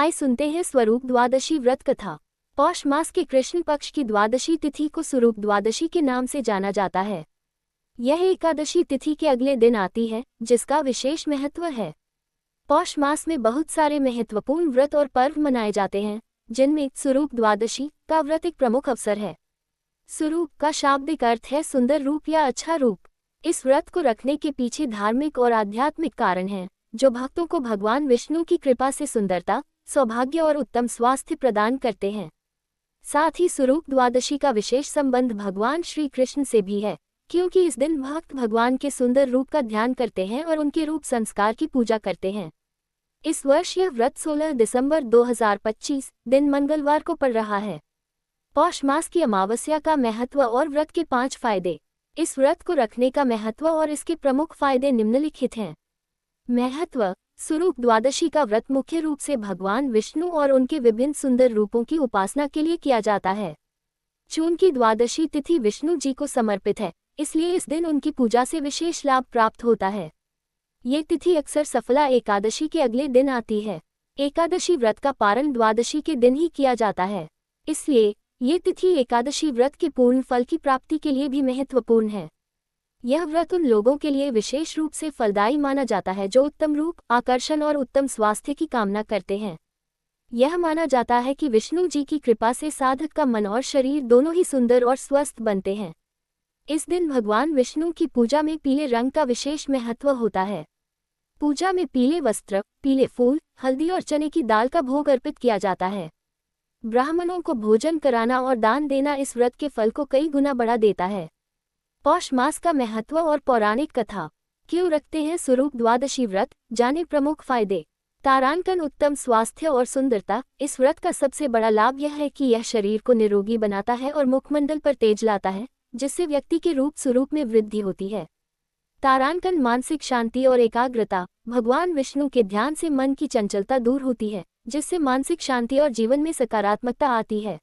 आइए सुनते हैं स्वरूप द्वादशी व्रत कथा। पौष मास के कृष्ण पक्ष की द्वादशी तिथि को स्वरूप द्वादशी के नाम से जाना जाता है। यह एकादशी तिथि के अगले दिन आती है, जिसका विशेष महत्व है। पौष मास में बहुत सारे महत्वपूर्ण व्रत और पर्व मनाए जाते हैं, जिनमें स्वरूप द्वादशी का व्रत एक प्रमुख अवसर है। स्वरूप का शाब्दिक अर्थ है सुंदर रूप या अच्छा रूप। इस व्रत को रखने के पीछे धार्मिक और आध्यात्मिक कारण हैं, जो भक्तों को भगवान विष्णु की कृपा से सुंदरता, सौभाग्य और उत्तम स्वास्थ्य प्रदान करते हैं। साथ ही स्वरूप द्वादशी का विशेष संबंध भगवान श्री कृष्ण से भी है, क्योंकि इस दिन भक्त भगवान के सुंदर रूप का ध्यान करते हैं और उनके रूप संस्कार की पूजा करते हैं। इस वर्ष यह व्रत 16 दिसंबर 2025 दिन मंगलवार को पड़ रहा है। पौष मास की अमावस्या का महत्व और व्रत के 5 फायदे। इस व्रत को रखने का महत्व और इसके प्रमुख फायदे निम्नलिखित हैं। महत्व: स्वरूप द्वादशी का व्रत मुख्य रूप से भगवान विष्णु और उनके विभिन्न सुंदर रूपों की उपासना के लिए किया जाता है। चूंकि द्वादशी तिथि विष्णु जी को समर्पित है, इसलिए इस दिन उनकी पूजा से विशेष लाभ प्राप्त होता है। ये तिथि अक्सर सफला एकादशी के अगले दिन आती है। एकादशी व्रत का पारण द्वादशी के दिन ही किया जाता है, इसलिए ये तिथि एकादशी व्रत के पूर्ण फल की प्राप्ति के लिए भी महत्वपूर्ण है। यह व्रत उन लोगों के लिए विशेष रूप से फलदायी माना जाता है जो उत्तम रूप, आकर्षण और उत्तम स्वास्थ्य की कामना करते हैं। यह माना जाता है कि विष्णु जी की कृपा से साधक का मन और शरीर दोनों ही सुंदर और स्वस्थ बनते हैं। इस दिन भगवान विष्णु की पूजा में पीले रंग का विशेष महत्व होता है। पूजा में पीले वस्त्र, पीले फूल, हल्दी और चने की दाल का भोग अर्पित किया जाता है। ब्राह्मणों को भोजन कराना और दान देना इस व्रत के फल को कई गुना बढ़ा देता है। पौष मास का महत्व और पौराणिक कथा। क्यों रखते हैं स्वरूप द्वादशी व्रत, जाने प्रमुख फायदे। तारांकन: उत्तम स्वास्थ्य और सुंदरता। इस व्रत का सबसे बड़ा लाभ यह है कि यह शरीर को निरोगी बनाता है और मुखमंडल पर तेज लाता है, जिससे व्यक्ति के रूप स्वरूप में वृद्धि होती है। तारांकन: मानसिक शांति और एकाग्रता। भगवान विष्णु के ध्यान से मन की चंचलता दूर होती है, जिससे मानसिक शांति और जीवन में सकारात्मकता आती है।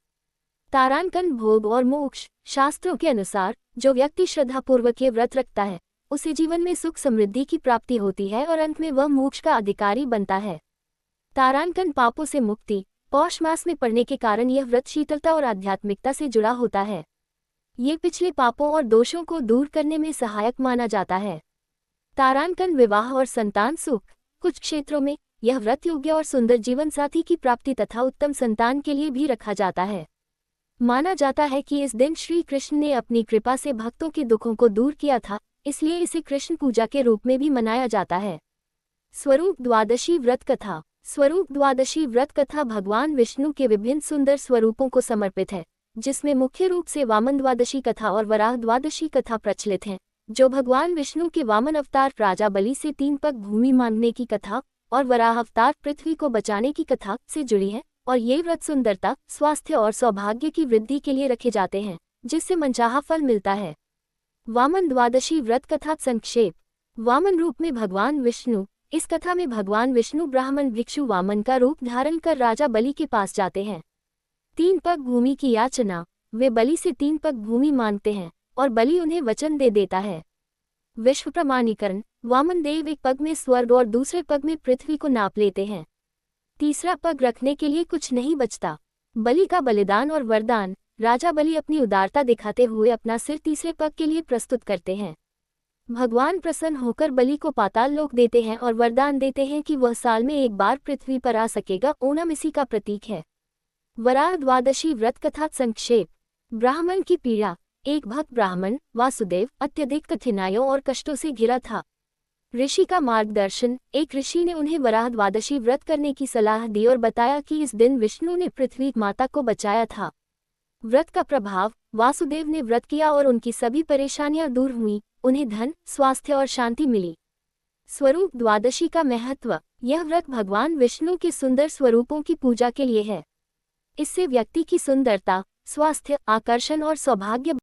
तारांकन: भोग और मोक्ष। शास्त्रों के अनुसार जो व्यक्ति श्रद्धापूर्वक ये व्रत रखता है, उसे जीवन में सुख समृद्धि की प्राप्ति होती है और अंत में वह मोक्ष का अधिकारी बनता है। तारांकन: पापों से मुक्ति। पौष मास में पड़ने के कारण यह व्रत शीतलता और आध्यात्मिकता से जुड़ा होता है। ये पिछले पापों और दोषों को दूर करने में सहायक माना जाता है। तारांकन: विवाह और संतान सुख। कुछ क्षेत्रों में यह व्रत योग्य और सुंदर जीवन साथी की प्राप्ति तथा उत्तम संतान के लिए भी रखा जाता है। माना जाता है कि इस दिन श्री कृष्ण ने अपनी कृपा से भक्तों के दुखों को दूर किया था, इसलिए इसे कृष्ण पूजा के रूप में भी मनाया जाता है। स्वरूप द्वादशी व्रत कथा। स्वरूप द्वादशी व्रत कथा भगवान विष्णु के विभिन्न सुंदर स्वरूपों को समर्पित है, जिसमें मुख्य रूप से वामन द्वादशी कथा और वराह द्वादशी कथा प्रचलित हैं, जो भगवान विष्णु के वामन अवतार राजा बलि से 3 पग भूमि मांगने की कथा और वराह अवतार पृथ्वी को बचाने की कथा से जुड़ी है। और ये व्रत सुंदरता, स्वास्थ्य और सौभाग्य की वृद्धि के लिए रखे जाते हैं, जिससे मनचाहा फल मिलता है। वामन द्वादशी व्रत कथा संक्षेप। वामन रूप में भगवान विष्णु। इस कथा में भगवान विष्णु ब्राह्मण भिक्षु वामन का रूप धारण कर राजा बलि के पास जाते हैं। 3 पग भूमि की याचना। वे बलि से 3 पग भूमि मांगते हैं और बलि उन्हें वचन दे देता है। विश्व प्रमाणीकरण। वामन देव एक पग में स्वर्ग और दूसरे पग में पृथ्वी को नाप लेते हैं। तीसरा पग रखने के लिए कुछ नहीं बचता। बलि का बलिदान और वरदान। राजा बलि अपनी उदारता दिखाते हुए अपना सिर तीसरे पग के लिए प्रस्तुत करते हैं। भगवान प्रसन्न होकर बलि को पाताल लोक देते हैं और वरदान देते हैं कि वह साल में एक बार पृथ्वी पर आ सकेगा। ओणम इसी का प्रतीक है। वराह द्वादशी व्रत कथा संक्षेप। ब्राह्मण की पीड़ा। एक भक्त ब्राह्मण वासुदेव अत्यधिक कठिनाइयों और कष्टों से घिरा था। ऋषि का मार्गदर्शन। एक ऋषि ने उन्हें वराह द्वादशी व्रत करने की सलाह दी और बताया कि इस दिन विष्णु ने पृथ्वी माता को बचाया था। व्रत का प्रभाव। वासुदेव ने व्रत किया और उनकी सभी परेशानियां दूर हुईं। उन्हें धन, स्वास्थ्य और शांति मिली। स्वरूप द्वादशी का महत्व। यह व्रत भगवान विष्णु के सुंदर स्वरूपों की पूजा के लिए है। इससे व्यक्ति की सुंदरता, स्वास्थ्य, आकर्षण और सौभाग्य